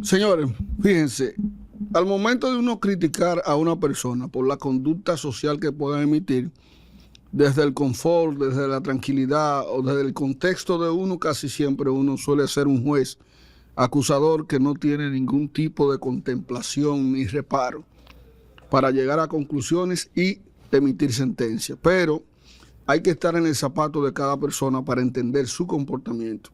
Señores, fíjense, al momento de uno criticar a una persona por la conducta social que pueda emitir, desde el confort, desde la tranquilidad o desde el contexto de uno, casi siempre uno suele ser un juez acusador que no tiene ningún tipo de contemplación ni reparo para llegar a conclusiones y emitir sentencias. Pero hay que estar en el zapato de cada persona para entender su comportamiento.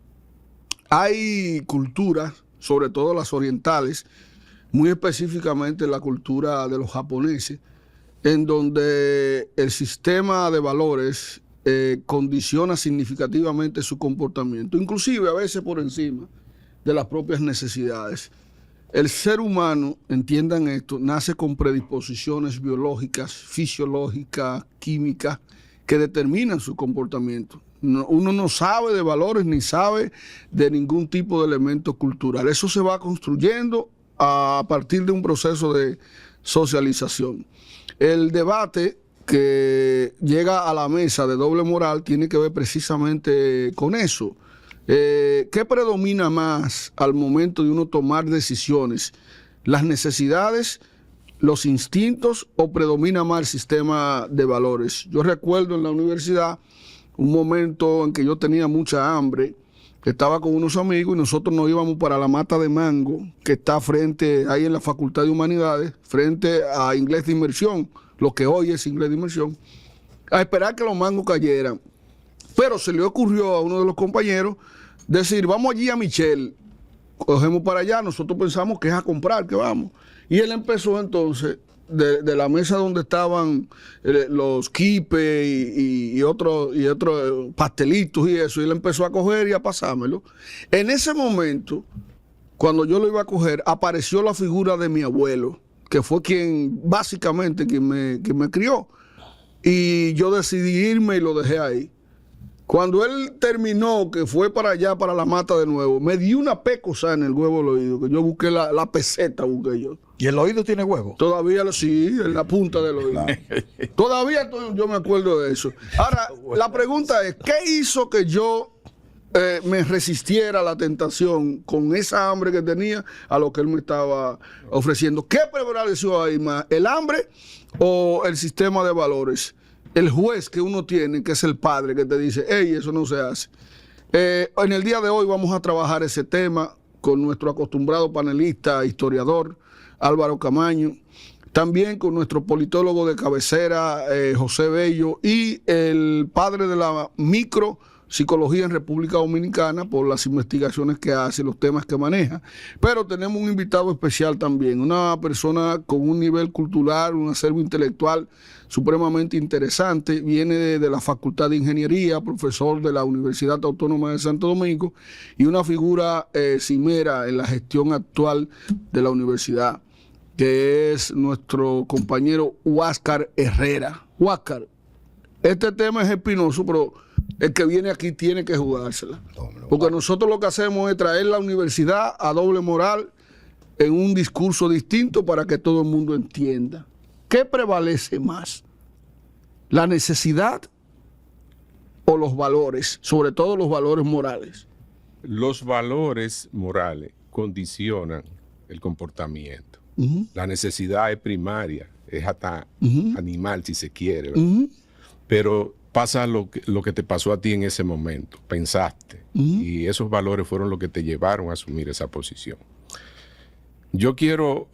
Hay culturas, sobre todo las orientales, muy específicamente la cultura de los japoneses, en donde el sistema de valores condiciona significativamente su comportamiento, inclusive a veces por encima de las propias necesidades. El ser humano, entiendan esto, nace con predisposiciones biológicas, fisiológicas, químicas, que determinan su comportamiento. Uno no sabe de valores ni sabe de ningún tipo de elemento cultural. Eso se va construyendo a partir de un proceso de socialización. El debate que llega a la mesa de doble moral tiene que ver precisamente con eso. ¿Qué predomina más al momento de uno tomar decisiones? ¿Las necesidades, los instintos o predomina más el sistema de valores? Yo recuerdo en la universidad un momento en que yo tenía mucha hambre, estaba con unos amigos y nosotros nos íbamos para la mata de mango que está frente, ahí en la Facultad de Humanidades, frente a Inglés de Inmersión, lo que hoy es Inglés de Inmersión, a esperar que los mangos cayeran. Pero se le ocurrió a uno de los compañeros decir, vamos allí a Michelle, cogemos para allá, nosotros pensamos que es a comprar, que vamos. Y él empezó entonces, de la mesa donde estaban los quipes y otros pastelitos y eso, y él empezó a coger y a pasármelo. En ese momento, cuando yo lo iba a coger, apareció la figura de mi abuelo, que fue quien me crió. Y yo decidí irme y lo dejé ahí. Cuando él terminó, que fue para allá, para la mata de nuevo, me dio una pecosa en el huevo del oído, que yo busqué la peseta, busqué yo. ¿Y el oído tiene huevo? Todavía sí, en la punta del oído. Todavía yo me acuerdo de eso. Ahora, la pregunta es, ¿qué hizo que yo me resistiera a la tentación con esa hambre que tenía a lo que él me estaba ofreciendo? ¿Qué prevaleció ahí más, el hambre o el sistema de valores? El juez que uno tiene, que es el padre, que te dice, hey, eso no se hace. En el día de hoy vamos a trabajar ese tema con nuestro acostumbrado panelista, historiador, Álvaro Camaño, también con nuestro politólogo de cabecera, José Bello, y el padre de la micropsicología en República Dominicana por las investigaciones que hace, los temas que maneja. Pero tenemos un invitado especial también, una persona con un nivel cultural, un acervo intelectual supremamente interesante, viene de la Facultad de Ingeniería, profesor de la Universidad Autónoma de Santo Domingo y una figura cimera en la gestión actual de la universidad, que es nuestro compañero Huáscar Herrera. Huáscar, este tema es espinoso, pero el que viene aquí tiene que jugársela. Porque nosotros lo que hacemos es traer la universidad a doble moral en un discurso distinto para que todo el mundo entienda. ¿Qué prevalece más? ¿La necesidad o los valores? Sobre todo los valores morales. Los valores morales condicionan el comportamiento. La necesidad es primaria, es hasta animal si se quiere, ¿verdad? Pero pasa lo que te pasó a ti en ese momento, pensaste, y esos valores fueron los que te llevaron a asumir esa posición. Yo quiero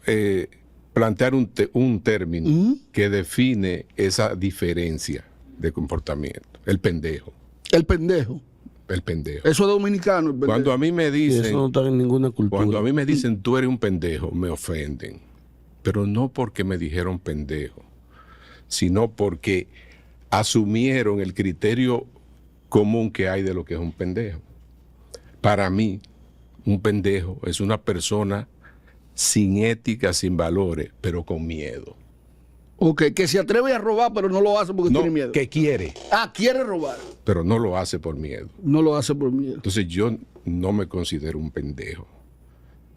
plantear un término que define esa diferencia de comportamiento, el pendejo. El pendejo. El pendejo. Eso es dominicano, el pendejo. Cuando a mí me dicen, eso no está en ninguna cultura. Cuando a mí me dicen tú eres un pendejo, me ofenden. Pero no porque me dijeron pendejo, sino porque asumieron el criterio común que hay de lo que es un pendejo. Para mí, un pendejo es una persona sin ética, sin valores, pero con miedo. Ok, que se atreve a robar, pero no lo hace porque tiene miedo. Que quiere. Quiere robar. Pero no lo hace por miedo. No lo hace por miedo. Entonces yo no me considero un pendejo.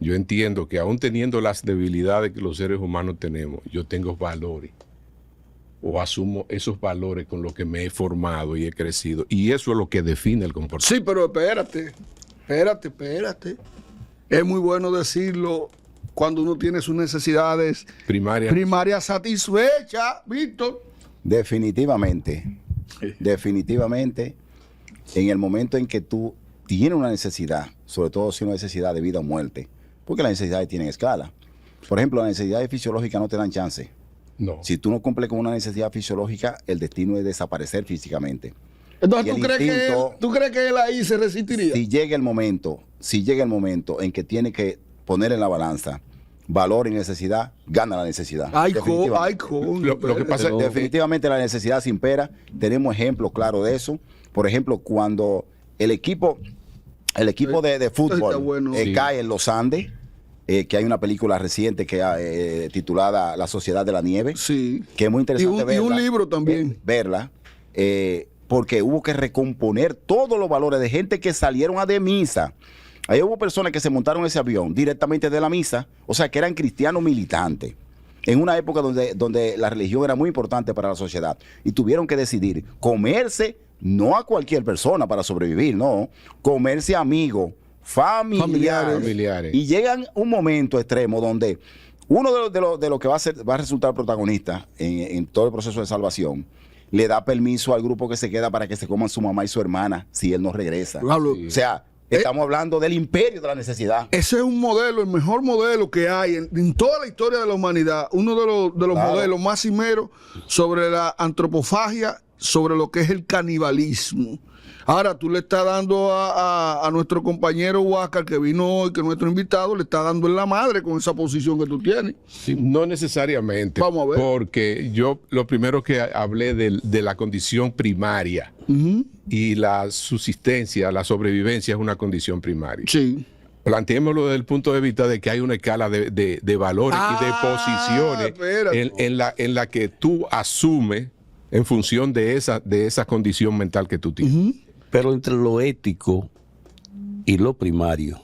Yo entiendo que aún teniendo las debilidades que los seres humanos tenemos, yo tengo valores. O asumo esos valores con los que me he formado y he crecido. Y eso es lo que define el comportamiento. Sí, pero espérate. Es muy bueno decirlo cuando uno tiene sus necesidades primarias satisfechas, Víctor. Definitivamente, definitivamente, en el momento en que tú tienes una necesidad, sobre todo si es una necesidad de vida o muerte, porque las necesidades tienen escala. Por ejemplo, las necesidades fisiológicas no te dan chance. No. Si tú no cumples con una necesidad fisiológica, el destino es desaparecer físicamente. Entonces, ¿tú crees que él ahí se resistiría? Si llega el momento en que tiene que poner en la balanza valor y necesidad, gana la necesidad. Lo que pasa es definitivamente la necesidad se impera. Tenemos ejemplos claros de eso. Por ejemplo, cuando el equipo de fútbol cae en los Andes, que hay una película reciente que titulada La Sociedad de la Nieve, que es muy interesante verla. Y un libro también. Verla, porque hubo que recomponer todos los valores de gente que salieron a de misa. Ahí hubo personas que se montaron en ese avión directamente de la misa, o sea, que eran cristianos militantes, en una época donde la religión era muy importante para la sociedad, y tuvieron que decidir comerse, no a cualquier persona para sobrevivir, no, comerse amigos, familiares. Y llegan un momento extremo donde uno de lo que va a resultar protagonista en todo el proceso de salvación, le da permiso al grupo que se queda para que se coman su mamá y su hermana si él no regresa. O sea, estamos hablando del imperio de la necesidad. Ese es un modelo, el mejor modelo que hay en toda la historia de la humanidad. Uno de los modelos más cimeros sobre la antropofagia, sobre lo que es el canibalismo. Ahora, tú le estás dando a nuestro compañero Huáscar, que vino hoy, que es nuestro invitado, le estás dando en la madre con esa posición que tú tienes. Sí, no necesariamente. Vamos a ver. Porque yo lo primero que hablé de la condición primaria y la subsistencia, la sobrevivencia es una condición primaria. Sí. Planteémoslo desde el punto de vista de que hay una escala de valores y de posiciones en la que tú asumes en función de esa condición mental que tú tienes. Pero entre lo ético y lo primario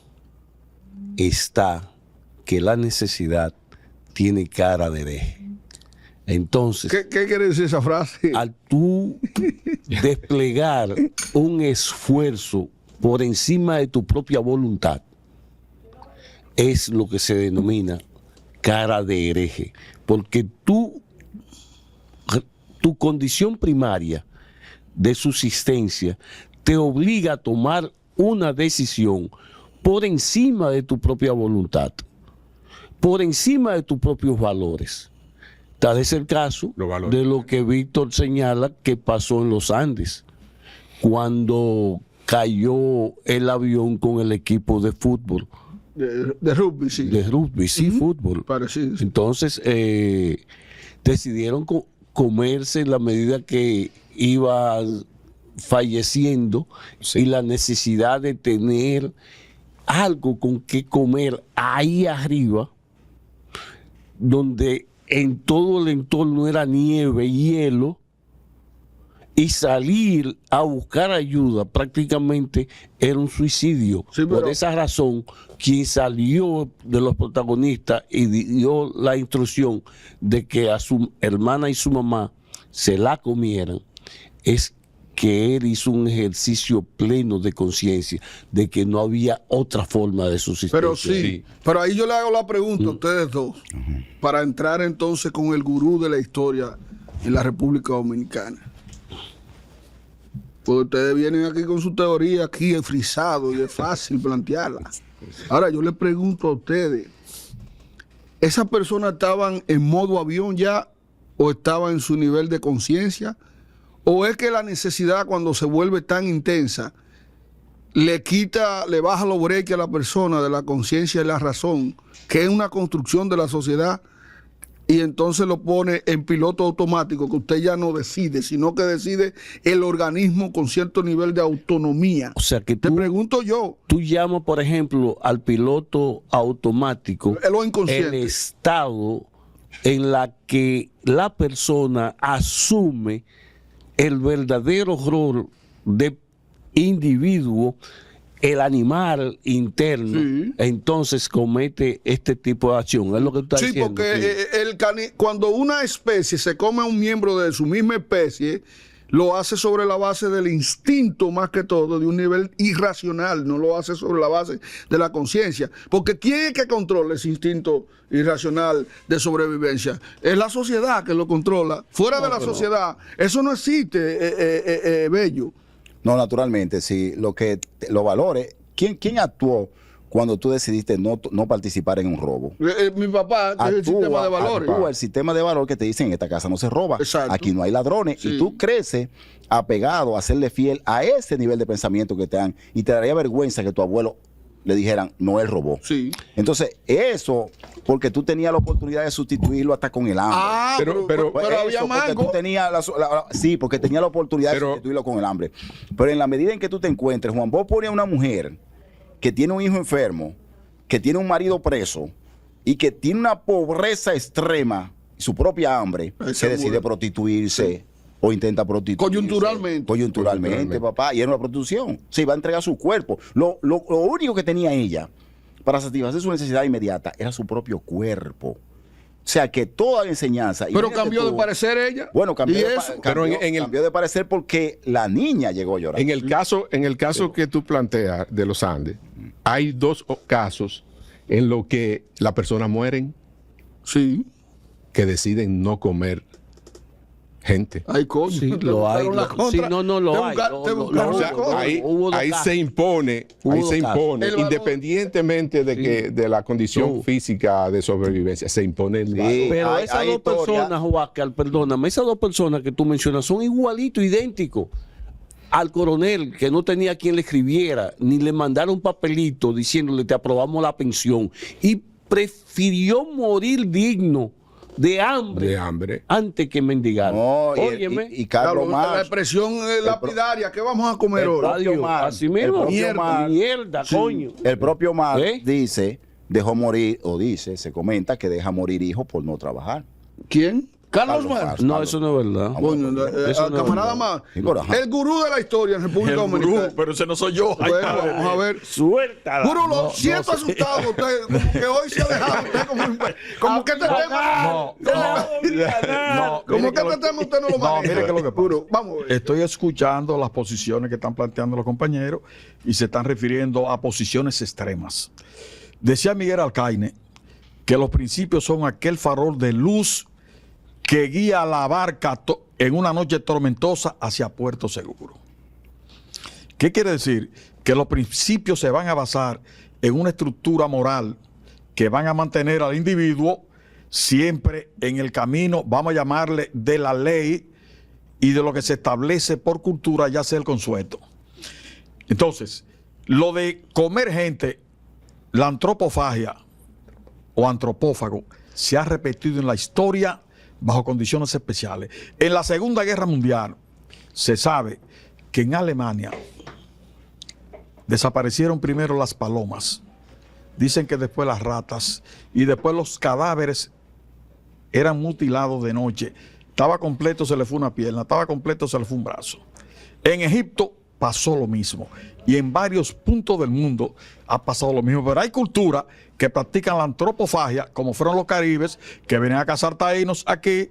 está que la necesidad tiene cara de hereje. Entonces, ¿Qué quiere decir esa frase? Al tú desplegar un esfuerzo por encima de tu propia voluntad, es lo que se denomina cara de hereje. Porque tu condición primaria de subsistencia te obliga a tomar una decisión por encima de tu propia voluntad, por encima de tus propios valores. Tal es el caso de lo que Víctor señala que pasó en los Andes, cuando cayó el avión con el equipo de fútbol. De rugby, sí. De rugby, sí, fútbol. Parecido. Entonces, decidieron comerse en la medida que iba falleciendo, y la necesidad de tener algo con que comer ahí arriba, donde en todo el entorno era nieve y hielo, y salir a buscar ayuda prácticamente era un suicidio. Sí, por esa razón, quien salió de los protagonistas y dio la instrucción de que a su hermana y su mamá se la comieran, es que él hizo un ejercicio pleno de conciencia de que no había otra forma de subsistencia. Pero sí, pero ahí yo le hago la pregunta a ustedes dos, para entrar entonces con el gurú de la historia en la República Dominicana. Pues ustedes vienen aquí con su teoría aquí frisado y es fácil plantearla. Ahora yo les pregunto a ustedes, ¿esas personas estaban en modo avión ya o estaban en su nivel de conciencia? ¿O es que la necesidad, cuando se vuelve tan intensa, le baja los breques a la persona de la conciencia y la razón, que es una construcción de la sociedad, y entonces lo pone en piloto automático, que usted ya no decide, sino que decide el organismo con cierto nivel de autonomía? O sea que te pregunto yo. Tú llamas, por ejemplo, al piloto automático el estado en la que la persona asume el verdadero rol de individuo, el animal interno, entonces comete este tipo de acción. Es lo que tú estás diciendo. Porque cuando una especie se come a un miembro de su misma especie, lo hace sobre la base del instinto más que todo, de un nivel irracional, no lo hace sobre la base de la conciencia. Porque ¿quién es que controla ese instinto irracional de sobrevivencia? Es la sociedad que lo controla. Fuera de la sociedad, eso no existe, Bello. No, naturalmente, sí. Los valores, ¿quién actuó cuando tú decidiste no participar en un robo? Mi papá, que es el sistema de valores. Actúa el sistema de valor que te dicen, en esta casa no se roba, Exacto. aquí no hay ladrones, Sí. y tú creces apegado a serle fiel a ese nivel de pensamiento que te dan, y te daría vergüenza que tu abuelo le dijeran, no, él robó. Sí. Entonces, eso, porque tú tenías la oportunidad de sustituirlo hasta con el hambre. Ah, Pero- pero Pues había eso, porque mango. tú tenías sí, porque tenía la oportunidad Pero- de sustituirlo con el hambre. Pero en la medida en que tú te encuentres, Juan, vos pones a una mujer que tiene un hijo enfermo, que tiene un marido preso y que tiene una pobreza extrema, su propia hambre, Ese se decide bueno. prostituirse o intenta prostituirse. Coyunturalmente. Coyunturalmente, papá. Y era una prostitución. Se iba a entregar su cuerpo. Lo único que tenía ella para satisfacer su necesidad inmediata era su propio cuerpo. O sea, que toda la enseñanza... Pero imagínate cambió tú, de parecer ella. Bueno, cambió, ¿Y de, eso? Pero cambió, en el- cambió de parecer porque la niña llegó a llorar. En el caso que tú planteas de los Andes, hay dos casos en los que las personas mueren Sí. que deciden no comer gente. Ay, coño. Sí, te lo hay, buscaron la lo- contra. sí, no, no, lo Te hay, busca- no, te no, buscaron no, O la sea, contra. ahí, hubo dos ahí casos. se impone, Hubo ahí dos se casos. impone, El valor. independientemente de la condición No. física de sobrevivencia, se impone el valor. Pero hay- esas hay dos historia- personas, Huáscar, perdóname, esas dos personas que tú mencionas son igualitos, idénticos al coronel, que no tenía quien le escribiera, ni le mandara un papelito diciéndole te aprobamos la pensión, y prefirió morir digno de hambre, antes que mendigar. No, Óyeme, y Carlos Claro, la Marx. expresión lapidaria, ¿qué vamos a comer el hoy? propio adiós, Marx, así mismo, el propio Marx, mierda, coño. el propio Marx ¿Eh? dice, dejó morir, o dice, se comenta que deja morir hijos por no trabajar. ¿Quién? Carlos Carlos Marx. Marx. No, eso no es verdad. Coño, Eso no es camarada verdad. más. Sí, pero ajá. El gurú de la historia en República Dominicana. pero ese no soy yo. Ay, Bueno, padre. vamos a ver. Suéltala. Gurú, lo siento asustado usted, como que hoy se ha dejado usted como que este tema... No, no, Como mire que que este tema usted no lo no, maneja. mire que lo que pasa. Gurú, vamos a ver. Estoy escuchando las posiciones que están planteando los compañeros y se están refiriendo a posiciones extremas. Decía Miguel Alcaine que los principios son aquel farol de luz que guía la barca en una noche tormentosa hacia puerto seguro. ¿Qué quiere decir? Que los principios se van a basar en una estructura moral que van a mantener al individuo siempre en el camino, vamos a llamarle, de la ley y de lo que se establece por cultura, ya sea el consueto. Entonces, lo de comer gente, la antropofagia o antropófago, se ha repetido en la historia bajo condiciones especiales. En la Segunda Guerra Mundial se sabe que en Alemania desaparecieron primero las palomas, dicen que después las ratas, y después los cadáveres eran mutilados de noche. Estaba completo, se le fue una pierna, estaba completo, se le fue un brazo. En Egipto pasó lo mismo, y en varios puntos del mundo ha pasado lo mismo, pero hay culturas que practican la antropofagia, como fueron los caribes, que venían a cazar taínos aquí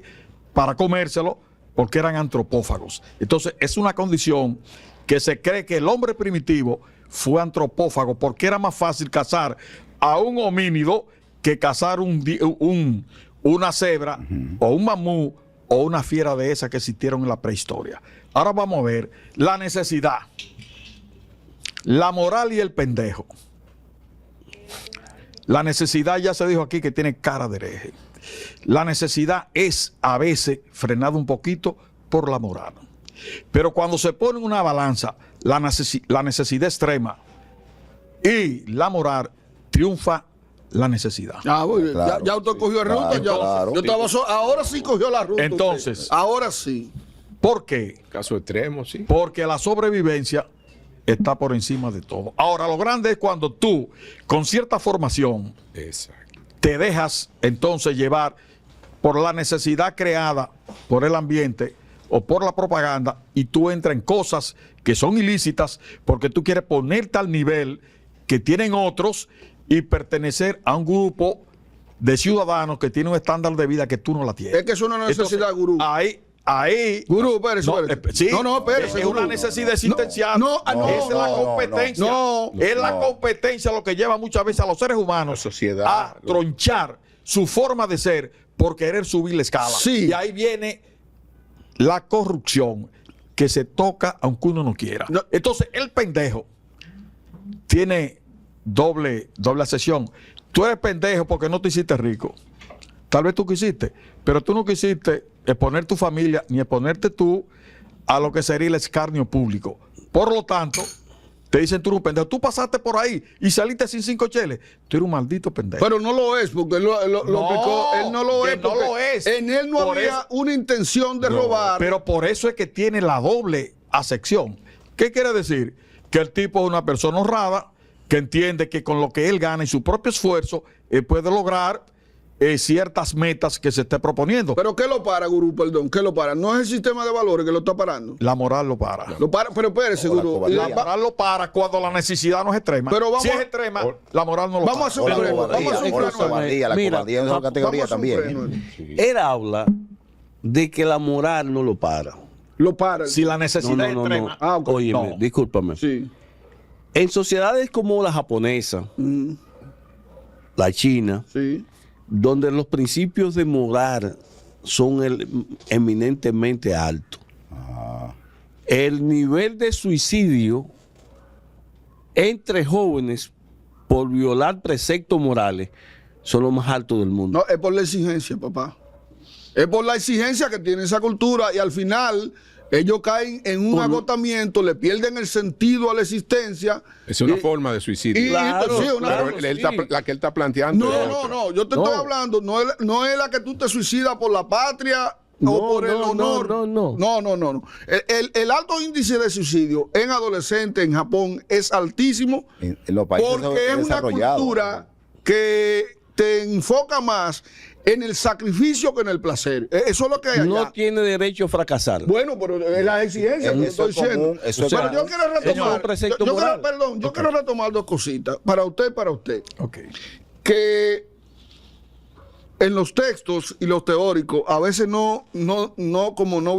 para comérselo, porque eran antropófagos. Entonces es una condición que se cree que el hombre primitivo fue antropófago, porque era más fácil cazar a un homínido que cazar una cebra o un mamú o una fiera de esas que existieron en la prehistoria. Ahora vamos a ver la necesidad, la moral y el pendejo. La necesidad, ya se dijo aquí, que tiene cara de hereje. La necesidad es a veces frenada un poquito por la moral. Pero cuando se pone en una balanza la necesidad extrema y la moral, triunfa la necesidad. Ah, muy bien. Claro, Ya usted sí, cogió ruta. claro, Ya. claro. Yo estaba ahora sí cogió la ruta. Entonces. usted. Ahora sí. ¿Por qué? Caso extremo, sí. Porque la sobrevivencia está por encima de todo. Ahora, lo grande es cuando tú, con cierta formación, Exacto. te dejas entonces llevar por la necesidad creada por el ambiente o por la propaganda, y tú entras en cosas que son ilícitas porque tú quieres ponerte al nivel que tienen otros y pertenecer a un grupo de ciudadanos que tienen un estándar de vida que tú no la tienes. Es que es una necesidad, Entonces, gurú. Ahí ahí. Gurú, espérese, No, espérese. sí, No, espérese, es gurú. una necesidad existencial. No, no, es la no, competencia. no, es la competencia lo que lleva muchas veces a los seres humanos La sociedad, a tronchar su forma de ser por querer subir la escala. Sí. Y ahí viene la corrupción que se toca aunque uno no quiera. No. Entonces, el pendejo tiene doble sesión. Tú eres pendejo porque no te hiciste rico. Tal vez tú quisiste, pero tú no quisiste exponer tu familia ni exponerte tú a lo que sería el escarnio público. Por lo tanto, te dicen tú eres un pendejo. Tú pasaste por ahí y saliste sin 5 cheles. Tú eres un maldito pendejo. Pero no lo es, porque él lo No, explicó. Él no lo que es. no porque lo es. En él no Por había eso- una intención de robar. Pero por eso es que tiene la doble acepción. ¿Qué quiere decir? Que el tipo es una persona honrada, que entiende que con lo que él gana y su propio esfuerzo, él puede lograr ciertas metas que se esté proponiendo. Pero ¿qué lo para, Gurú? Perdón, ¿qué lo para? No es el sistema de valores que lo está parando. La moral lo para. Lo para, pero espérese, O la Gurú. cobardía. La moral lo para cuando la necesidad no es extrema. Pero vamos si es a- extrema, la moral no lo Vamos a para. hacer O la un freno. cobardía, Vamos a hacer un o la freno. cobardía, la Mira, cobardía es otra categoría Vamos a hacer un también. freno. Él habla de que la moral no lo para. Lo para. Si la necesidad es extrema. Ah, ok. Óyeme, No. discúlpame. Sí. En sociedades como la japonesa, Mm, la china, sí. donde los principios de moral son eminentemente altos, el nivel de suicidio entre jóvenes por violar preceptos morales son los más altos del mundo. No, es por la exigencia, papá. Es por la exigencia que tiene esa cultura y al final ellos caen en un agotamiento, le pierden el sentido a la existencia. Es una Y- forma de suicidio. y- Claro, sí, una claro, Pero forma- él sí. la que él está planteando. No, es no, otra. no, yo te No. estoy hablando, no es la que tú te suicidas por la patria No, o por el no, honor. no. No. El alto índice de suicidio en adolescentes en Japón es altísimo En los países porque es una desarrollados. cultura que te enfoca más en el sacrificio que en el placer. Eso es lo que hay allá. No tiene derecho a fracasar. Bueno, pero es la exigencia que Eso estoy es común, diciendo. eso es Pero común. yo quiero Eso es un retomar. precepto yo moral. quiero retomar dos cositas. Para usted. Ok. Que en los textos y los teóricos a veces no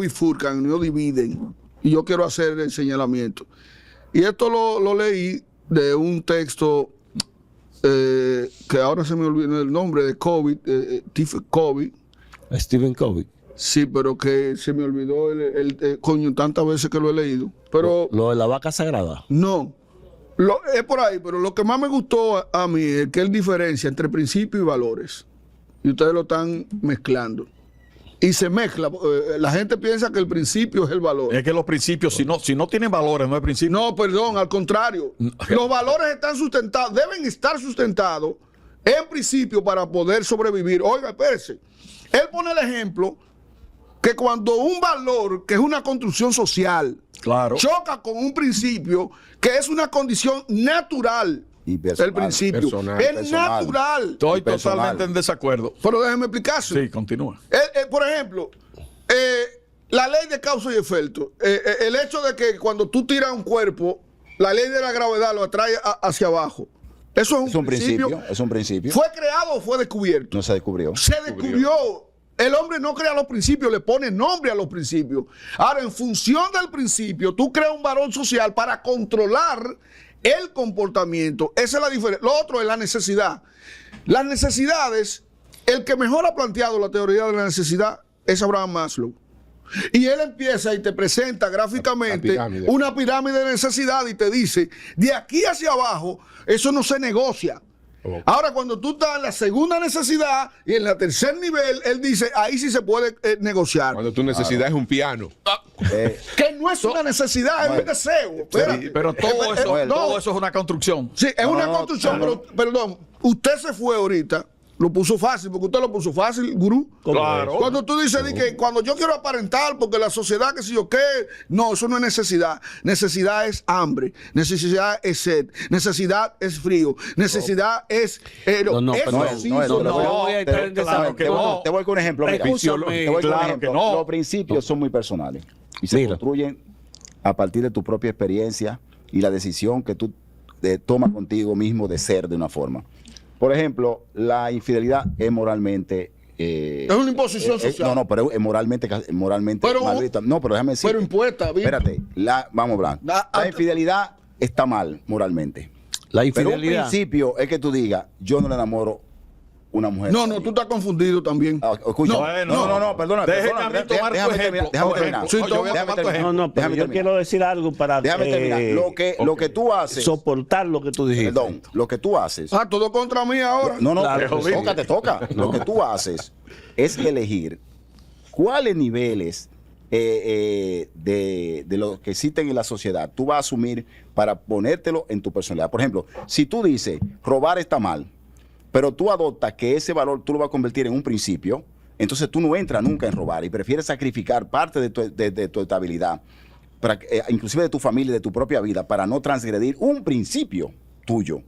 bifurcan, no dividen. Y yo quiero hacer el señalamiento. Y esto lo leí de un texto que ahora se me olvidó el nombre de Covey. Stephen Covey. Sí, pero que se me olvidó coño, tantas veces que lo he leído. Pero Lo de la vaca sagrada. no. Es por ahí, pero lo que más me gustó a mí es que él diferencia entre principios y valores. Y ustedes lo están mezclando. Y se mezcla. La gente piensa que el principio es el valor. Es que los principios, si no tienen valores, no es principio. No, perdón, al contrario. Los valores están sustentados, deben estar sustentados en principio para poder sobrevivir. Oiga, espérese. Él pone el ejemplo que cuando un valor, que es una construcción social, Claro. choca con un principio que es una condición natural. Y personal. El principio Personal, es personal. natural. Estoy personal. totalmente en desacuerdo. Pero déjeme explicarse. Sí, continúa. Por ejemplo, la ley de causa y efecto. El hecho de que cuando tú tiras un cuerpo, la ley de la gravedad lo atrae hacia abajo. Eso es Es un principio, es un principio. ¿Fue creado o fue descubierto? No se descubrió. Se descubrió. El hombre no crea los principios, le pone nombre a los principios. Ahora, en función del principio, tú creas un valor social para controlar el comportamiento. Esa es la diferencia. Lo otro es la necesidad. Las necesidades, el que mejor ha planteado la teoría de la necesidad es Abraham Maslow. Y él empieza y te presenta gráficamente La pirámide. una pirámide de necesidad y te dice, de aquí hacia abajo, eso no se negocia. Oh. Ahora, cuando tú estás en la segunda necesidad y en la tercer nivel, él dice, ahí sí se puede negociar. Cuando tu necesidad es un piano. Que no es una necesidad, es un deseo. Espérate. Pero todo eso, Noel, todo eso es una construcción. Sí, es una no, construcción, no. pero, perdón, usted se fue ahorita, lo puso fácil, porque usted lo puso fácil, gurú. Claro. Cuando tú dices de que cuando yo quiero aparentar, porque la sociedad, que si yo qué, no, eso no es necesidad. Necesidad es hambre, necesidad es sed, necesidad es frío, necesidad es... No, eso pero sí no, son- no, yo voy a entrar en claro que desacuerdo. no. Te voy con un ejemplo. Mira. Escúchame, Te voy con un claro ejemplo. que no. Los principios son muy personales y se Mira. construyen a partir de tu propia experiencia y la decisión que tú tomas contigo mismo de ser de una forma. Por ejemplo, la infidelidad es moralmente es una imposición social. No, pero es moralmente Pero- mal vista. No, pero déjame decir. Pero impuesta, bien. Espérate, vamos a hablar. La infidelidad está mal moralmente. La Pero un infidelidad. principio es que tú digas, yo no le enamoro una mujer. No, tú estás confundido también. Escucha. No, No, perdona. Déjeme a mí tomar tu Déjame ejemplo. terminar. Sí, Yo voy a Déjame tomar tu terminar. ejemplo. No, pero Déjame yo terminar. quiero decir algo para Déjame terminar. Lo que tú haces, soportar lo que tú dijiste. perdón, lo que tú haces. Todo contra mí ahora. No, Claro, te toca. Lo que tú haces es elegir cuáles niveles de lo que existen en la sociedad tú vas a asumir para ponértelo en tu personalidad. Por ejemplo, si tú dices, robar está mal, pero tú adoptas que ese valor tú lo vas a convertir en un principio, entonces tú no entras nunca en robar y prefieres sacrificar parte de tu estabilidad, inclusive de tu familia y de tu propia vida, para no transgredir un principio tuyo.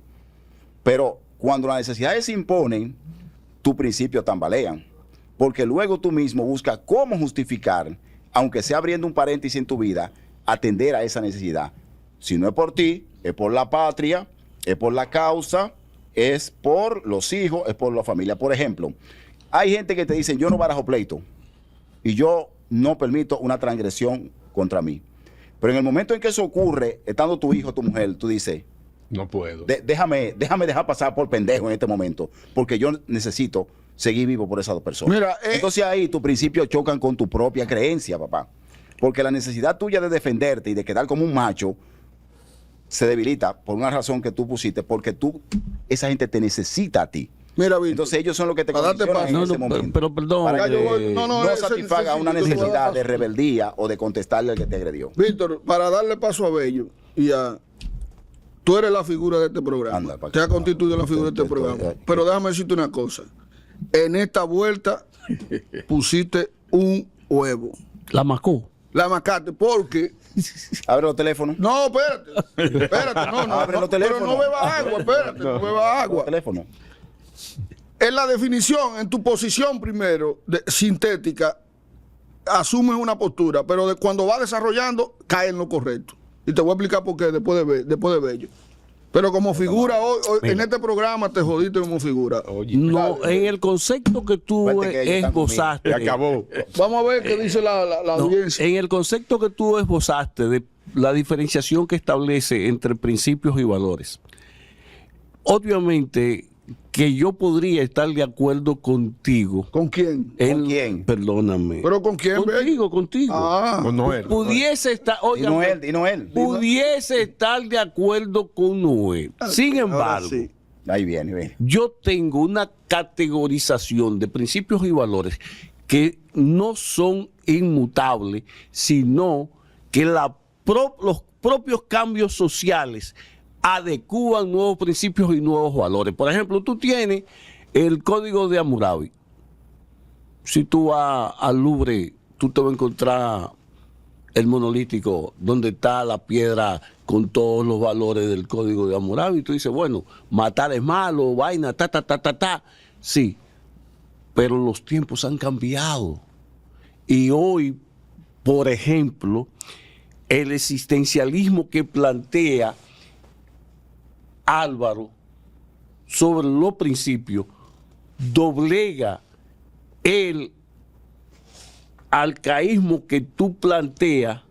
Pero cuando las necesidades se imponen, tus principios tambalean, porque luego tú mismo buscas cómo justificar, aunque sea abriendo un paréntesis en tu vida, atender a esa necesidad. Si no es por ti, es por la patria, es por la causa, es por los hijos, es por la familia. Por ejemplo, hay gente que te dice, yo no barajo pleito y yo no permito una transgresión contra mí. Pero en el momento en que eso ocurre, estando tu hijo, tu mujer, tú dices, No puedo. déjame dejar pasar por pendejo en este momento, porque yo necesito seguir vivo por esas dos personas. Mira, Entonces ahí tus principios chocan con tu propia creencia, papá. Porque la necesidad tuya de defenderte y de quedar como un macho se debilita por una razón que tú pusiste, porque esa gente te necesita a ti. Mira, Víctor, Entonces ellos son los que te para darte condicionan en paso. ese momento. pero perdón. Para que yo voy- no ese- satisfaga ese- una yo te voy a dar necesidad de paso. rebeldía o de contestarle al que te agredió. Víctor, para darle paso a Bello y a... Tú eres la figura de este programa. Anda, pa' Te has acá. constituido la figura de este programa. Pero déjame decirte una cosa. En esta vuelta pusiste un huevo. La macó. La macaste porque... Abre los teléfonos. No, espérate, no, Abre los pero teléfonos. no bebas agua, espérate, no bebas Los agua. teléfonos. En la definición, en tu posición primero, sintética, asumes una postura, pero cuando vas desarrollando, cae en lo correcto. Y te voy a explicar por qué después de Bello. Pero como figura, hoy en este programa te jodiste como figura. Oye, No, en el concepto que tú Fuerte que ellos están conmigo. esbozaste. se acabó. Vamos a ver qué dice la No, audiencia. en el concepto que tú esbozaste de la diferenciación que establece entre principios y valores, obviamente que yo podría estar de acuerdo contigo. ¿Con quién? ¿Con quién? Perdóname. ¿Pero con quién, Bello? Contigo. Ah, Con Noel. Pudiese estar, óigame, Y Noel. pudiese estar de acuerdo con Noel. Sin embargo, sí. Ahí viene. yo tengo una categorización de principios y valores que no son inmutables, sino que los propios cambios sociales adecúan nuevos principios y nuevos valores. Por ejemplo, tú tienes el Código de Hammurabi. Si tú vas al Louvre, tú te vas a encontrar el monolítico donde está la piedra con todos los valores del Código de Hammurabi. Y tú dices, bueno, matar es malo, vaina, ta. Sí, pero los tiempos han cambiado. Y hoy, por ejemplo, el existencialismo que plantea Álvaro sobre los principios doblega el arcaísmo que tú planteas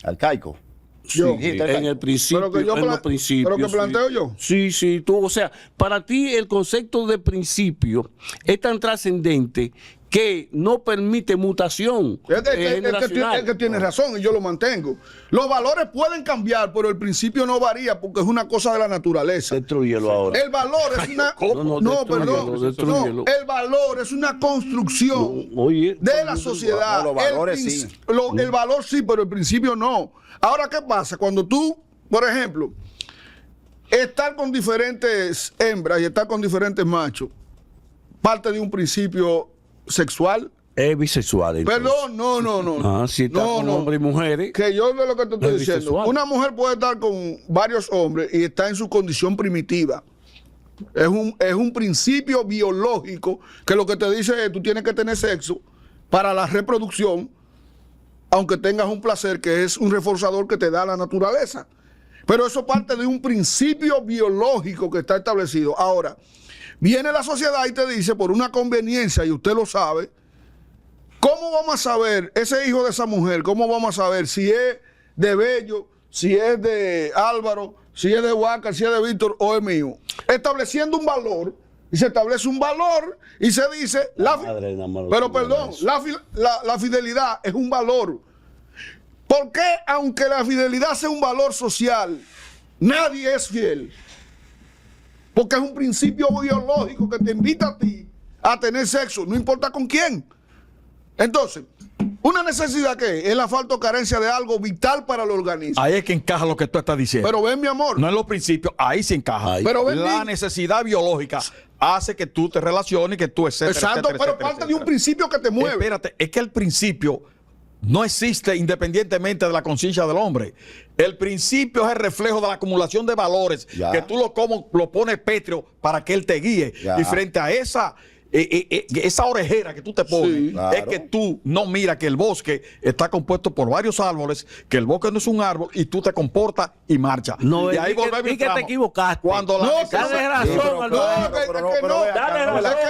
Arcaico. Yo. Sí, en el principio, Pero que yo en los principios. pero que planteo sí. yo. Sí, tú, o sea, para ti el concepto de principio es tan trascendente que no permite mutación generacional. Es que tiene razón y yo lo mantengo. Los valores pueden cambiar, pero el principio no varía porque es una cosa de la naturaleza. Destrúyelo ahora. El valor es una... destrúyelo. El valor es una construcción Oye, de la sociedad. No, los valores sí. El valor sí, pero el principio no. Ahora, ¿qué pasa? Cuando tú, por ejemplo, estar con diferentes hembras y estar con diferentes machos, parte de un principio sexual. es bisexual. entonces. Perdón, no. Ah, si está No, con no. hombres y mujeres. Que yo de lo que te estoy Es diciendo. bisexual. Una mujer puede estar con varios hombres y está en su condición primitiva. Es un principio biológico que lo que te dice es tú tienes que tener sexo para la reproducción, aunque tengas un placer que es un reforzador que te da la naturaleza. Pero eso parte de un principio biológico que está establecido. Ahora, viene la sociedad y te dice, por una conveniencia, y usted lo sabe, ¿cómo vamos a saber, ese hijo de esa mujer, cómo vamos a saber si es de Bello, si es de Álvaro, si es de Huácar, si es de Víctor o es mío? Estableciendo un valor, y se establece un valor y se dice, pero perdón, la fidelidad es un valor. ¿Por qué, aunque la fidelidad sea un valor social, nadie es fiel? Porque es un principio biológico que te invita a ti a tener sexo, no importa con quién. Entonces, una necesidad que es la falta o carencia de algo vital para el organismo. Ahí es que encaja lo que tú estás diciendo. Pero ven, mi amor. No en los principios, ahí se encaja. Ahí. Pero ven, la necesidad biológica hace que tú te relaciones, que tú, etcétera. Exacto, etcétera, pero etcétera, parte de un etcétera. principio que te mueve. Espérate, es que el principio no existe independientemente de la conciencia del hombre. El principio es el reflejo de la acumulación de valores, Ya. que tú lo pones pétreo para que él te guíe. Ya. Y frente a esa orejera que tú te pones, Sí. es Claro. que tú no miras que el bosque está compuesto por varios árboles, que el bosque no es un árbol y tú te comportas y marchas. No, y es ahí que- volvemos es al que te tramo. equivocaste. Cuando la No, necesidad- Dale razón, Sí, pero Alberto. claro, que pero no, no, pero ve acá, dale no, razón, es que-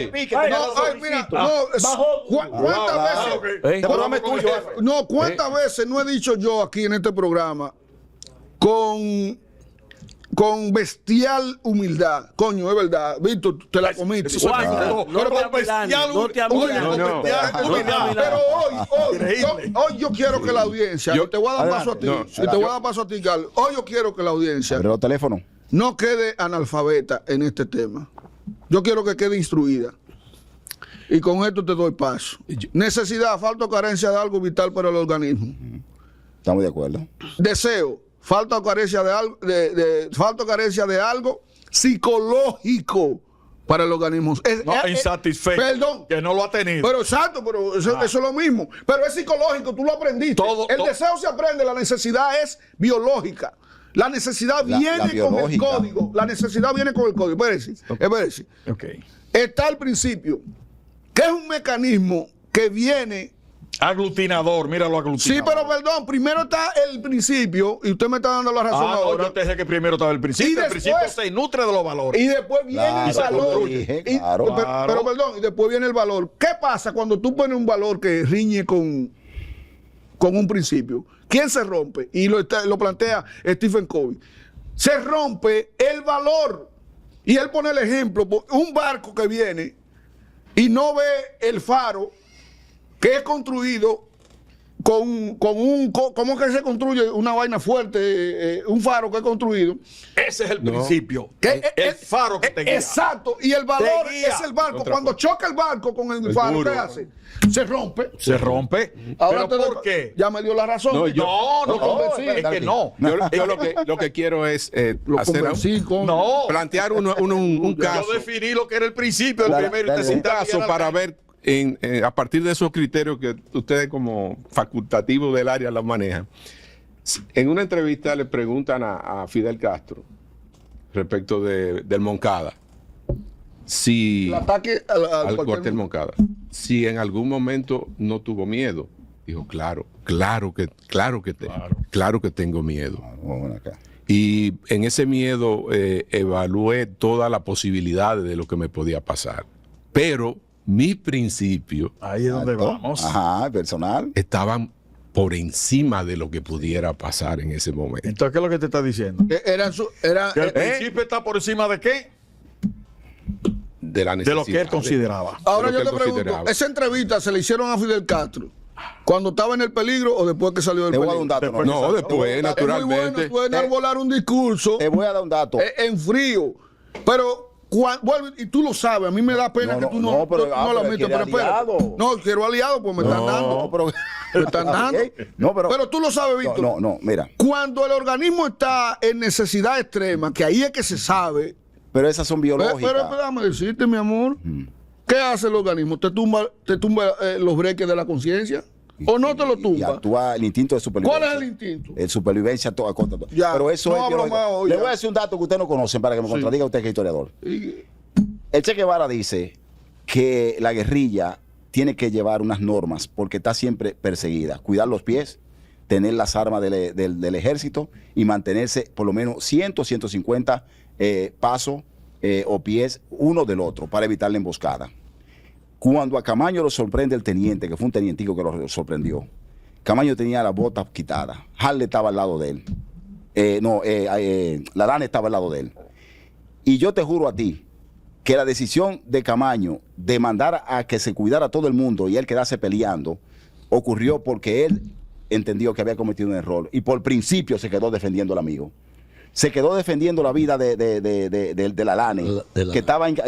hermano. Pique, Ay, No, lo ay, mira, solicito. no, es- Bajó. ¿cuántas Ah, veces? ok. ¿Eh? Te programa es tuyo, jefe. No, ¿cuántas veces no he dicho yo aquí en este programa con bestial humildad? Coño, es verdad, Víctor, te la comiste. Eso se me Guarda, quedó. no Pero te con bestial, amilanes, no te oye, amilanes. con No, bestial no. humildad. Pero Increíble. hoy yo quiero que la audiencia, y te voy a dar paso a ti, No, y te voy a dar paso a ti, Carlos. Hoy yo quiero que la audiencia Abre los teléfonos. no quede analfabeta en este tema. Yo quiero que quede instruida. Y con esto te doy paso. Necesidad, falta o carencia de algo vital para el organismo. Estamos de acuerdo. Deseo, falta o carencia de algo, falta o carencia de algo psicológico para el organismo. No, insatisfecho. Perdón. Que no lo ha tenido. Pero exacto, pero eso es lo mismo. Pero es psicológico, tú lo aprendiste. El deseo se aprende, la necesidad es biológica. La necesidad La viene con el biológica. código. La necesidad viene con el código. Espérese. Ok. Está el principio, que es un mecanismo que viene. Aglutinador, míralo aglutinador. Sí, pero perdón, primero está el principio, y usted me está dando la razón No, ahora. yo te dije que primero estaba el principio. Y El después- principio se nutre de los valores. Y después viene Claro, el valor. dije, Y- claro. pero perdón, y después viene el valor. ¿Qué pasa cuando tú pones un valor que riñe con un principio? ¿Quién se rompe? Y lo plantea Stephen Covey. Se rompe el valor. Y él pone el ejemplo, un barco que viene y no ve el faro que es construido ¿cómo que se construye una vaina fuerte? Un faro que es construido. Ese es el principio. Que El faro que te guía. Exacto, y el valor Te guía. es el barco. Otra Cuando cosa. choca el barco con el faro, muro. ¿qué hace? Se rompe. Se rompe. Ahora ¿Pero te por qué? Ya me dio la razón. No, yo- No, convencí. es que no. Yo lo que quiero es Lo hacer convencí con... No. plantear un caso. Yo definí lo que era el principio, el Dale, primero, y dale. te Un sentaste caso y era para el- ver a partir de esos criterios que ustedes como facultativos del área los manejan. En una entrevista le preguntan a Fidel Castro respecto del Moncada, si El ataque al cuartel Moncada, si en algún momento no tuvo miedo. Dijo, claro que tengo miedo. Vamos acá. Y en ese miedo evalué todas las posibilidades de lo que me podía pasar. Pero mis principios Ahí es donde Exacto. vamos. Ajá, personal. estaban por encima de lo que pudiera pasar en ese momento. Entonces, ¿qué es lo que te está diciendo? Era, Que el principio está por encima de qué? De la De necesidad. lo que él consideraba. ahora de lo yo que te él pregunto, consideraba. ¿esa entrevista se le hicieron a Fidel Castro cuando estaba en el peligro o después que salió del Te voy a dar peligro? un dato. Después- No, después, Es muy bueno, naturalmente. tú enarbolar un discurso Te voy a dar un dato. en frío, pero vuelve, y tú lo sabes, a mí me da pena No, que no, tú no, pero- no ah, lo pero admitas, quiere pero espérate. aliado. No, quiero aliado, pues me están dando. No, pero. Me están dando. No, pero. Pero tú lo sabes, Víctor. No, mira. Cuando el organismo está en necesidad extrema, que ahí es que se sabe. Pero esas son biológicas. Pero déjame decirte, mi amor, ¿qué hace el organismo? ¿Te tumba los breques de la conciencia? ¿O no te lo Y tumba? actúa el instinto de supervivencia. ¿Cuál es el instinto? El supervivencia toda contra todo. Ya, Pero eso no es hablo biológico. más hoy, Le ya. voy a decir un dato que ustedes no conocen para que me contradiga usted que es historiador. Y- El Che Guevara dice que la guerrilla tiene que llevar unas normas porque está siempre perseguida. Cuidar los pies, tener las armas del ejército y mantenerse por lo menos 150 pasos o pies uno del otro para evitar la emboscada. Cuando a Camaño lo sorprende el teniente, que fue un tenientico que lo sorprendió, Camaño tenía la bota quitada, Harle estaba al lado de él, la lana estaba al lado de él. Y yo te juro a ti que la decisión de Camaño de mandar a que se cuidara todo el mundo y él quedarse peleando, ocurrió porque él entendió que había cometido un error y por principio se quedó defendiendo al amigo. Se quedó defendiendo la vida de la Lane,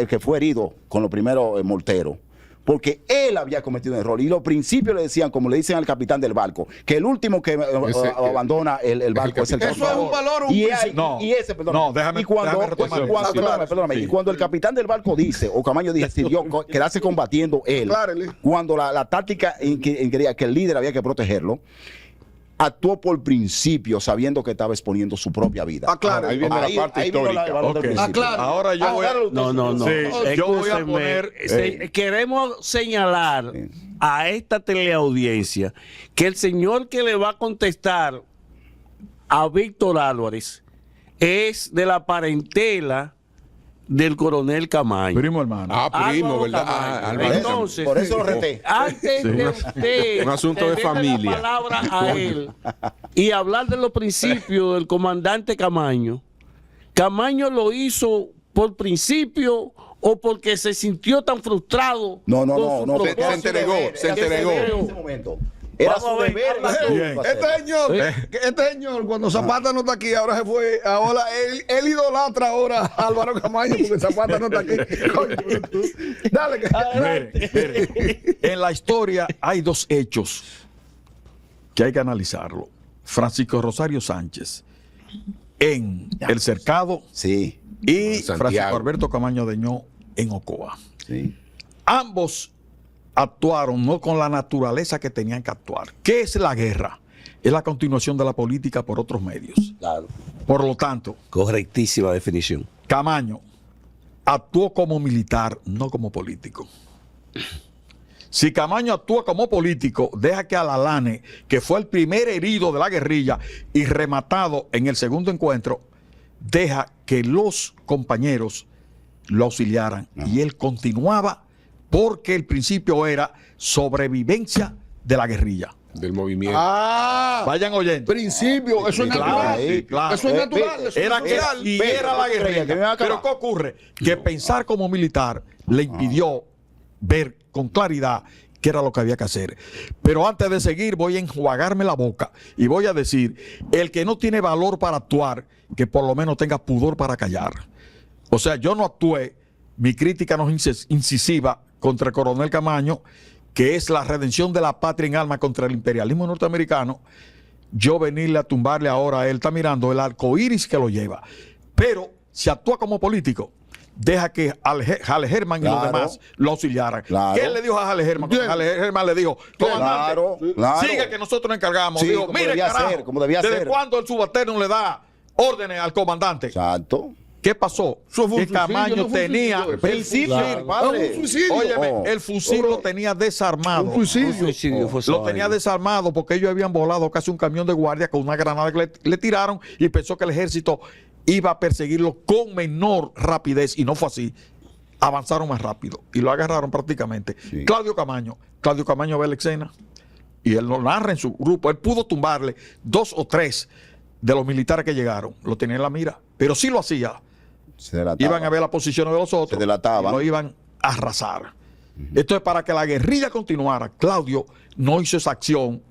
que fue herido con los primeros morteros, porque él había cometido un error. Y los principios le decían, como le dicen al capitán del barco, que el último que abandona el barco es el capitán. Eso es un valor o un principio. Y cuando el capitán del barco dice, o Camaño decidió quedarse combatiendo él, cuando la táctica en que el líder había que protegerlo, actuó por principio sabiendo que estaba exponiendo su propia vida. Ahí viene la parte histórica. Ahora yo voy a... No. Sí, yo voy a poner... Queremos señalar a esta teleaudiencia que el señor que le va a contestar a Víctor Álvarez es de la parentela del coronel Camaño. Primo hermano. Primo, Álvaro ¿verdad? Camaño. Entonces, por eso lo reté. antes de usted Un asunto de familia. la palabra a él y hablar de los principios del comandante Camaño, ¿Camaño lo hizo por principio o porque se sintió tan frustrado? No. Se entregó. En ese momento. Era su deber. Este señor, cuando Zapata no está aquí, ahora se fue. Ahora él idolatra ahora a Álvaro Camaño porque Zapata no está aquí. Dale, Mire, en la historia hay dos hechos que hay que analizarlo. Francisco Rosario Sánchez en El Cercado, sí, y Santiago. Francisco Alberto Camaño Deñó en Ocoa. Sí. Ambos actuaron no con la naturaleza que tenían que actuar. ¿Qué es la guerra? Es la continuación de la política por otros medios. Claro. Por lo tanto, Correctísima definición. Camaño actuó como militar, no como político. Si Camaño actúa como político, deja que Alalane, que fue el primer herido de la guerrilla y rematado en el segundo encuentro, deja que los compañeros lo auxiliaran. Y él continuaba porque el principio era sobrevivencia de la guerrilla. Del movimiento. Vayan oyendo. Principio, eso es natural. Claro. Eso es natural. Eso es Era natural. que y era la guerrilla. Pero ¿qué ocurre? Que pensar como militar le impidió ver con claridad qué era lo que había que hacer. Pero antes de seguir, voy a enjuagarme la boca y voy a decir, el que no tiene valor para actuar, que por lo menos tenga pudor para callar. O sea, yo no actué, mi crítica no es incisiva contra el coronel Camaño, que es la redención de la patria en alma contra el imperialismo norteamericano. Yo venirle a tumbarle ahora a él, está mirando el arco iris que lo lleva. Pero si actúa como político, deja que Jale Herman y los demás lo auxiliaran. ¿Qué le dijo a Jale Herman? Jale Herman le dijo, comandante, siga que nosotros nos encargamos. Sí, dijo, mire, carajo, ¿desde cuándo el subalterno le da órdenes al comandante? Exacto. ¿Qué pasó? Que Camaño tenía principio, padre. Óyeme, el fusil lo tenía desarmado. Un suicidio. Lo tenía desarmado porque ellos habían volado casi un camión de guardia con una granada que le tiraron y pensó que el ejército iba a perseguirlo con menor rapidez y no fue así. Avanzaron más rápido y lo agarraron prácticamente. Sí. Claudio Camaño ve la escena y él lo narra en su grupo. Él pudo tumbarle 2 o 3 de los militares que llegaron. Lo tenía en la mira, pero sí lo hacía. Iban a ver las posiciones de los otros y lo iban a arrasar. Esto es para que la guerrilla continuara. Claudio no hizo esa acción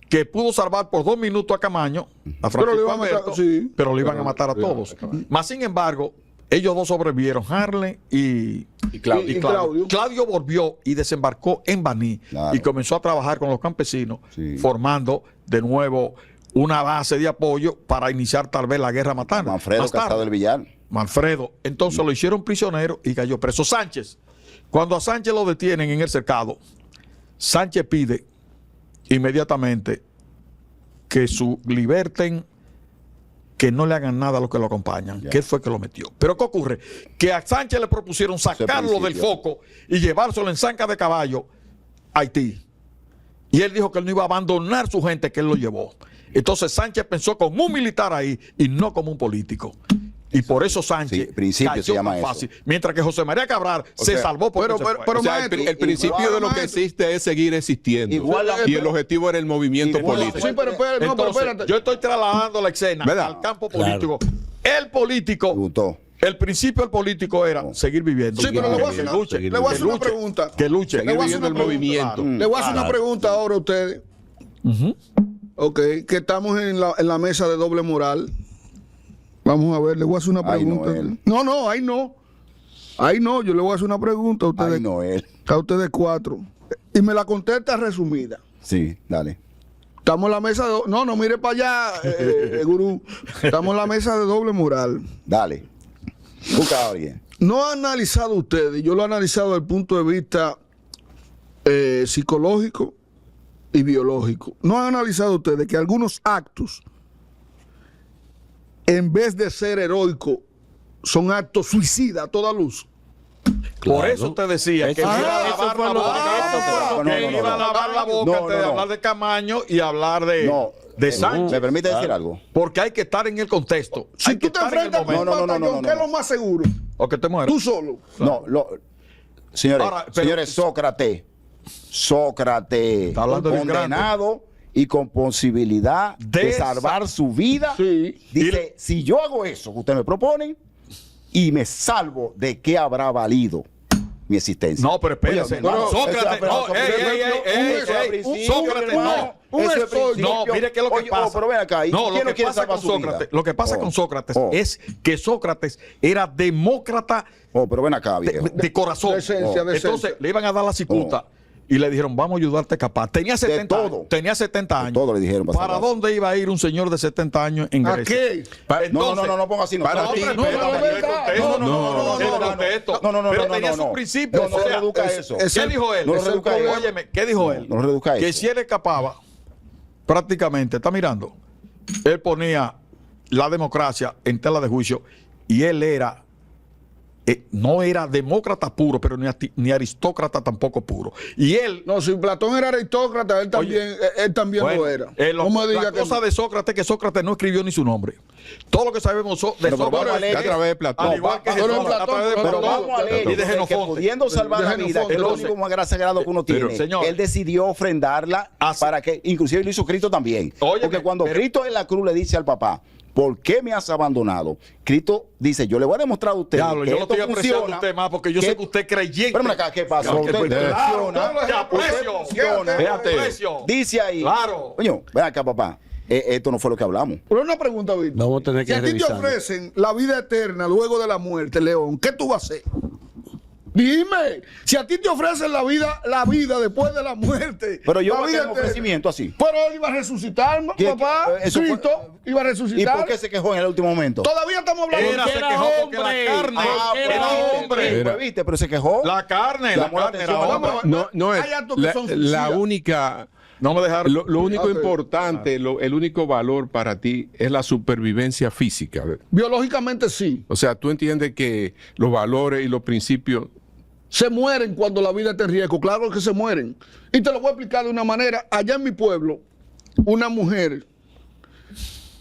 que pudo salvar por 2 minutos a Camaño, a Francisco Alberto, pero lo iban a matar a todos. Más sin embargo, ellos dos sobrevivieron, Harle y Claudio. Claudio volvió y desembarcó en Baní y comenzó a trabajar con los campesinos, formando de nuevo una base de apoyo para iniciar tal vez la guerra matana. Manfredo Casado del Villar. Manfredo. Entonces lo hicieron prisionero y cayó preso. Sánchez, cuando a Sánchez lo detienen en el cercado, Sánchez pide inmediatamente que su liberten, que no le hagan nada a los que lo acompañan, que él fue que lo metió. Pero ¿qué ocurre? Que a Sánchez le propusieron sacarlo del foco y llevárselo en zanca de caballo a Haití. Y él dijo que él no iba a abandonar su gente, que él lo llevó. Entonces Sánchez pensó como un militar ahí y no como un político. Y por eso Sánchez Sí, principio cayó se llama tan eso. fácil. Mientras que José María Cabral se salvó por pero O sea, maestro, el principio de lo que maestro. existe es seguir existiendo. Igual la- y el objetivo era el movimiento Igual la- político. Sí, pero espérate, no, pero Entonces, espérate. yo estoy trasladando la escena ¿Verdad? al campo Claro. político. El político, Gustó. el principio del político era seguir viviendo. Sí, pero le voy a hacer Que una- luche, le voy a hacer una pregunta. Que luche. Le voy a hacer viviendo una el pregunta. movimiento. Le voy a hacer una pregunta ahora a ustedes. Ok, que estamos en la mesa de doble moral. Vamos a ver, le voy a hacer una Ay, pregunta. Noel. No, ahí no. Ahí no, yo le voy a hacer una pregunta a ustedes. Ay, Noel. A ustedes 4. Y me la contesta resumida. Sí, dale. Estamos en la mesa de... No, mire para allá, gurú. Estamos en la mesa de doble moral. Dale. Busca a alguien. ¿No ha analizado ustedes, yo lo he analizado desde el punto de vista psicológico y biológico, ¿no han analizado ustedes que algunos actos, en vez de ser heroicos, son actos suicidas a toda luz? Por eso te decía que Eso- iba a eso lavar fue la lo- boca. no, no, Que no, iba a no. lavar la boca No, antes de no, no. hablar de Camaño y hablar de No. Sánchez. ¿Me permite decir algo? Porque hay que estar en el contexto. Si Hay que tú te estar en el enfrentas con un momento. batallón, ¿qué es lo más seguro? O que te mueras. Tú solo. No, señores, Ahora, pero- señores, Sócrates, Está hablando de un condenado y con posibilidad de De salvar su vida. Sí. Dice, si yo hago eso que usted me propone y me salvo, ¿de qué habrá valido mi existencia? No, pero espérese. Oye, hermano, No, Sócrates, eso no, es Sócrates, no. Un estoico. No, mire qué es lo que Oye, pasa. pero ven acá, ¿y no, quién lo no que quiere pasa salvar con su Sócrates, vida? lo que pasa Oh. con Sócrates Oh. es que Sócrates era demócrata Pero ven acá, viejo. de corazón. De esencia, de Entonces esencia. le iban a dar la cicuta y le dijeron, vamos a ayudarte a escapar. Tenía 70 todo. años. Tenía 70 años. todo le dijeron para ¿Para salvarse. dónde iba a ir un señor de 70 años en ¿A Grecia? qué? No ponga así. Para ti, No, no, no, pero tenía su principio. No, o sea, reduzca eso. ¿Qué dijo él? No lo reduzca eso. Óyeme, ¿qué dijo él? No lo reduzca Que eso. si él escapaba, prácticamente, está mirando, él ponía la democracia en tela de juicio y él era, no era demócrata puro, pero ni aristócrata tampoco puro. Y él... No, si Platón era aristócrata, él también Bueno, lo era. no No me diga la que cosa no. de Sócrates, que Sócrates no escribió ni su nombre. Todo lo que sabemos de Pero vamos a Sócrates leer a través de Platón. al igual que Pero Jesús, Platón, a través de pero Pero Platón vamos a leer y de que Jenofonte. pudiendo salvar De la vida, que es lo Jenofonte. único más gran sagrado que uno Pero, tiene, señor. él decidió ofrendarla Así- para que, inclusive lo hizo Cristo también. Óyeme, Porque cuando pero- Cristo en la cruz le dice al papá, ¿por qué me has abandonado? Cristo dice, yo le voy a demostrar a usted Diablo, que yo lo esto estoy apreciando a funciona. usted más porque yo sé que usted es creyente. Pero ven acá, ¿qué pasó? Claro, Usted claro, funciona. te aprecio. Usted funciona. Te aprecio. Dice ahí. Claro. Coño, ven acá, papá. Esto no fue lo que hablamos. Pero una pregunta, Víctor. Vamos a tener que Si a ti te revisar. ofrecen la vida eterna luego de la muerte, León, ¿qué tú vas a hacer? Dime, si a ti te ofrecen la vida después de la muerte. Pero yo la voy a vida hacer un eterna. ofrecimiento así. Pero él iba a resucitar, ¿Qué- papá. eso fue- Cristo iba a ¿Y resucitar. por qué se quejó en el último momento? Todavía estamos hablando Era, de se era quejó porque hombre. la carne Era era hombre. Era. ¿Viste? Pero se quejó. La carne Llamó la era atención. hombre. No es Hay actos que la, son la suicidas. única. No me dejaron. Lo único Ok. importante, el único valor para ti es la supervivencia física. Biológicamente sí. O sea, tú entiendes que los valores y los principios. Se mueren cuando la vida está en riesgo. Claro que se mueren. Y te lo voy a explicar de una manera. Allá en mi pueblo, una mujer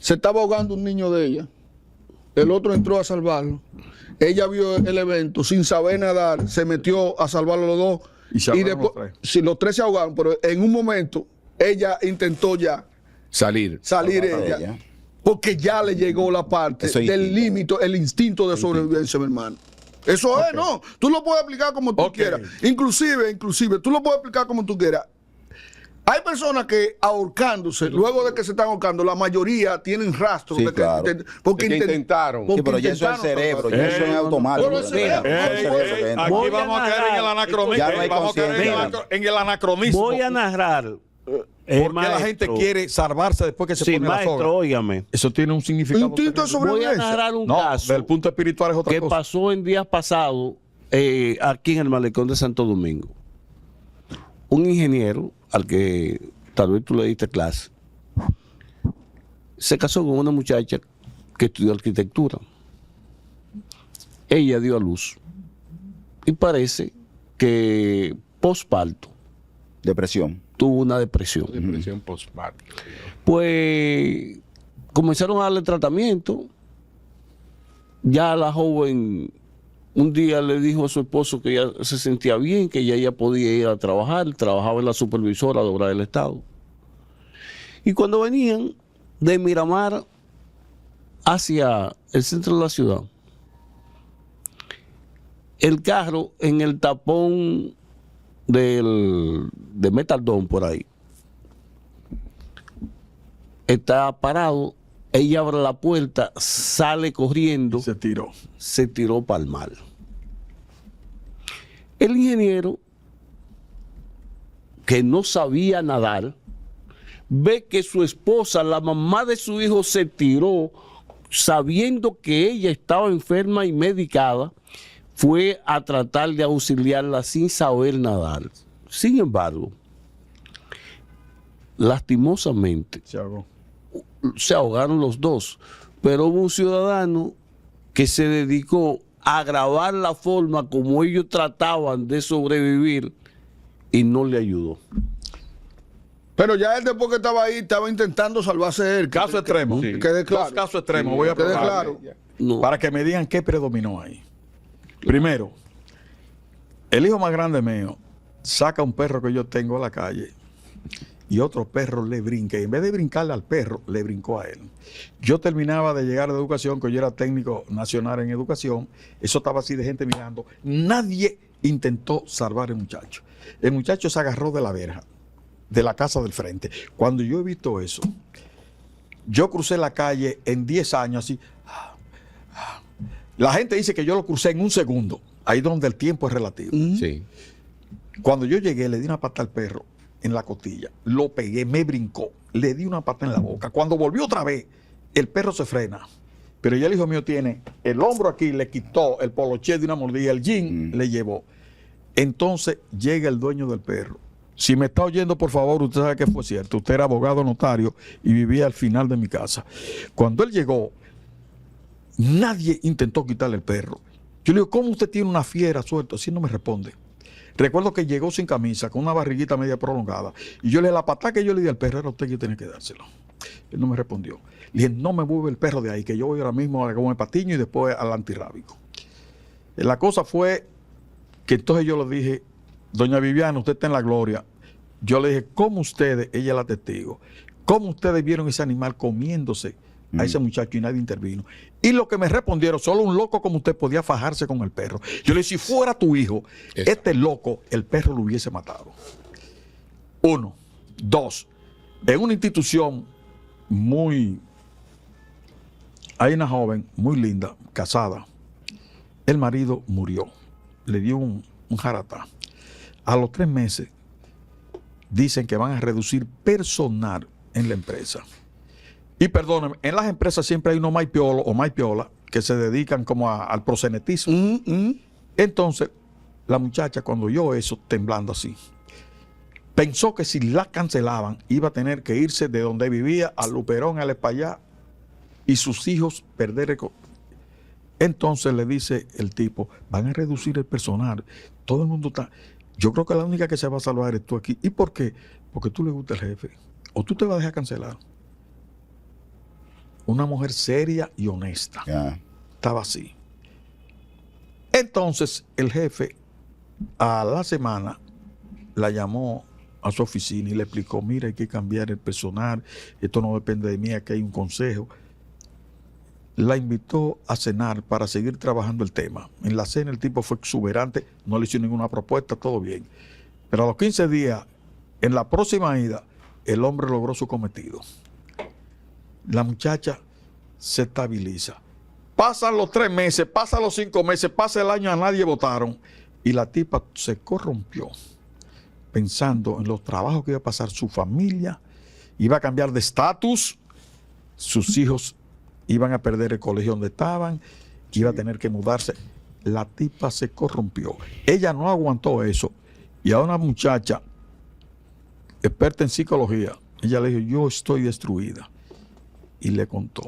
se estaba ahogando un niño de ella. El otro entró a salvarlo. Ella vio el evento sin saber nadar. Se metió a salvarlo los dos. Y se ahogaron después, los tres. sí, los tres se ahogaron, pero en un momento ella intentó ya Salir. salir Salvarla de ella. ella. Porque ya le llegó la parte Eso es del instinto. límite, el instinto de sobrevivencia, mi hermano. Eso es, ¿no? Tú lo puedes explicar como tú Ok. quieras. Inclusive, tú lo puedes explicar como tú quieras. Hay personas que ahorcándose, luego de que se están ahorcando, la mayoría tienen rastros Sí, de que, claro. porque De que intentaron. porque Sí, pero ya eso es el intentaron cerebro, salvar. ya eso es automático. Pero ese Mira, cerebro, eso es eso que entra. Aquí Voy a vamos a caer en el narrar. anacronismo. Ya no hay Vamos a caer conciencia. en el anacronismo. Voy a narrar. ¿Por qué la gente quiere salvarse después que se Sí, pone la maestro, soga? óigame. Eso tiene un significado. Instinto de terrible. Voy a sobrevivencia. narrar un No, caso del punto espiritual es otra que cosa. pasó en días pasados aquí en el malecón de Santo Domingo. Un ingeniero al que tal vez tú le diste clase se casó con una muchacha que estudió arquitectura. Ella dio a luz y parece que posparto Depresión. tuvo una depresión. Depresión postparto. Pues comenzaron a darle tratamiento ya la joven un día le dijo a su esposo que ya se sentía bien, que ya ella podía ir a trabajar, trabajaba en la supervisora de obra del Estado. Y cuando venían de Miramar hacia el centro de la ciudad, el carro en el tapón de Metaldón por ahí está parado. Ella abre la puerta, sale corriendo, se tiró para el mar. El ingeniero, que no sabía nadar, ve que su esposa, la mamá de su hijo, se tiró sabiendo que ella estaba enferma y medicada. Fue a tratar de auxiliarla sin saber nadar. Sin embargo, lastimosamente, se ahogaron los dos, pero hubo un ciudadano que se dedicó a grabar la forma como ellos trataban de sobrevivir y no le ayudó. Pero ya él, después que estaba ahí, estaba intentando salvarse él. Caso extremo. Sí. Quede claro. Dos casos extremos. Voy a quede probar claro. No. para que me digan qué predominó ahí. Primero, el hijo más grande mío saca un perro que yo tengo a la calle y otro perro le brinca. Y en vez de brincarle al perro, le brincó a él. Yo terminaba de llegar de educación, que yo era técnico nacional en educación. Eso estaba así de gente mirando. Nadie intentó salvar al muchacho. El muchacho se agarró de la verja de la casa del frente. Cuando yo he visto eso, yo crucé la calle en 10 años así. La gente dice que yo lo crucé en un segundo. Ahí donde el tiempo es relativo. Sí. Cuando yo llegué, le di una pata al perro en la costilla, lo pegué, me brincó, le di una pata en la boca. Cuando volvió otra vez, el perro se frena. Pero ya el hijo mío tiene el hombro aquí, le quitó el poloché de una mordida, el jean le llevó. Entonces llega el dueño del perro. Si me está oyendo, por favor, usted sabe que fue cierto. Usted era abogado notario y vivía al final de mi casa. Cuando él llegó, nadie intentó quitarle el perro. Yo le digo, ¿cómo usted tiene una fiera suelta? Así no me responde. Recuerdo que llegó sin camisa, con una barriguita media prolongada. Y yo le dije, la patada que yo le di al perro era usted que tenía que dárselo. Él no me respondió. Le dije, no me mueve el perro de ahí, que yo voy ahora mismo a comer patiño y después al antirrábico. La cosa fue que entonces yo le dije, doña Viviana, usted está en la gloria. Yo le dije, ¿cómo ustedes, ella es la testigo, cómo ustedes vieron ese animal comiéndose a ese muchacho y nadie intervino? Y lo que me respondieron, solo un loco como usted podía fajarse con el perro. Yo le dije, si fuera tu hijo, este loco, el perro lo hubiese matado. 1. 2. En una institución hay una joven muy linda, casada. El marido murió, le dio un jaratá. A los 3 meses dicen que van a reducir personal en la empresa. Y perdónenme, en las empresas siempre hay unos maipiolos o maipiolas que se dedican como al proxenetismo. Entonces, la muchacha cuando oyó eso, temblando así, pensó que si la cancelaban, iba a tener que irse de donde vivía al Luperón, al Espallá, y sus hijos perder. Entonces le dice el tipo, van a reducir el personal, todo el mundo está. Yo creo que la única que se va a salvar eres tú aquí. ¿Y por qué? Porque tú le gusta el jefe. O tú te vas a dejar cancelar. Una mujer seria y honesta. Estaba así. Entonces el jefe a la semana la llamó a su oficina y le explicó, mira, hay que cambiar el personal, esto no depende de mí, aquí hay un consejo. La invitó a cenar para seguir trabajando el tema. En la cena el tipo fue exuberante, no le hizo ninguna propuesta, todo bien. Pero a los 15 días, en la próxima ida, el hombre logró su cometido. La muchacha se estabiliza. Pasan los 3 meses, pasan los 5 meses, pasa el año, a nadie votaron. Y la tipa se corrompió, pensando en los trabajos que iba a pasar su familia, iba a cambiar de estatus, sus hijos iban a perder el colegio donde estaban, iba a tener que mudarse. La tipa se corrompió. Ella no aguantó eso. Y a una muchacha experta en psicología, ella le dijo, yo estoy destruida. Y le contó.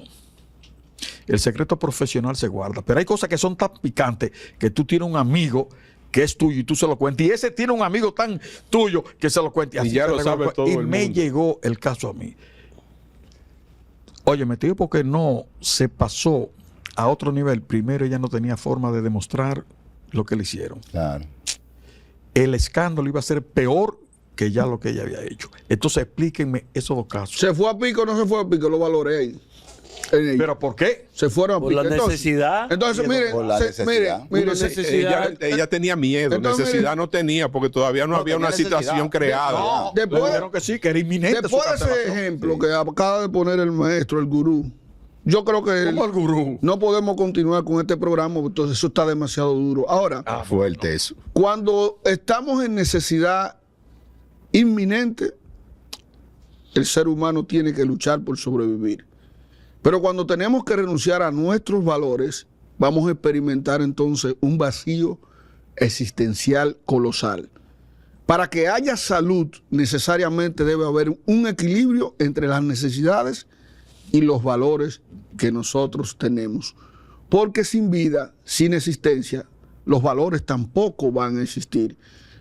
El secreto profesional se guarda, pero hay cosas que son tan picantes que tú tienes un amigo que es tuyo y tú se lo cuentas. Y ese tiene un amigo tan tuyo que se lo cuenta. Y ya lo sabe todo el mundo. Y me llegó el caso a mí. Oye, me digo porque no se pasó a otro nivel. Primero, ella no tenía forma de demostrar lo que le hicieron. Claro. El escándalo iba a ser peor que ya lo que ella había hecho. Entonces, explíquenme esos dos casos. ¿Se fue a pico o no se fue a pico? Lo valoré ahí. ¿Pero por qué? Se fueron a Por pico. la necesidad. Entonces, miren, Por la necesidad. miren, Ella tenía miedo, Entonces, necesidad no tenía, porque todavía no había tenía una situación necesidad. creada. No, después- le dijeron que sí, que era inminente. después su de ese cancelación. ejemplo que acaba de poner el maestro, el gurú, yo creo que Como el gurú. no podemos continuar con este programa, entonces eso está demasiado duro. Ahora, Fuerte eso. cuando estamos en necesidad inminente, el ser humano tiene que luchar por sobrevivir. Pero cuando tenemos que renunciar a nuestros valores, vamos a experimentar entonces un vacío existencial colosal. Para que haya salud, necesariamente debe haber un equilibrio entre las necesidades y los valores que nosotros tenemos. Porque sin vida, sin existencia, los valores tampoco van a existir.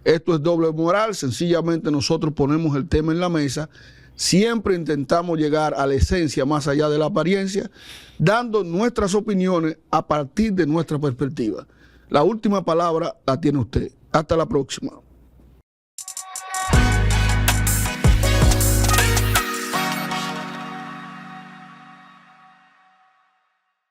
Esto es doble moral, sencillamente nosotros ponemos el tema en la mesa, siempre intentamos llegar a la esencia más allá de la apariencia, dando nuestras opiniones a partir de nuestra perspectiva. La última palabra la tiene usted. Hasta la próxima.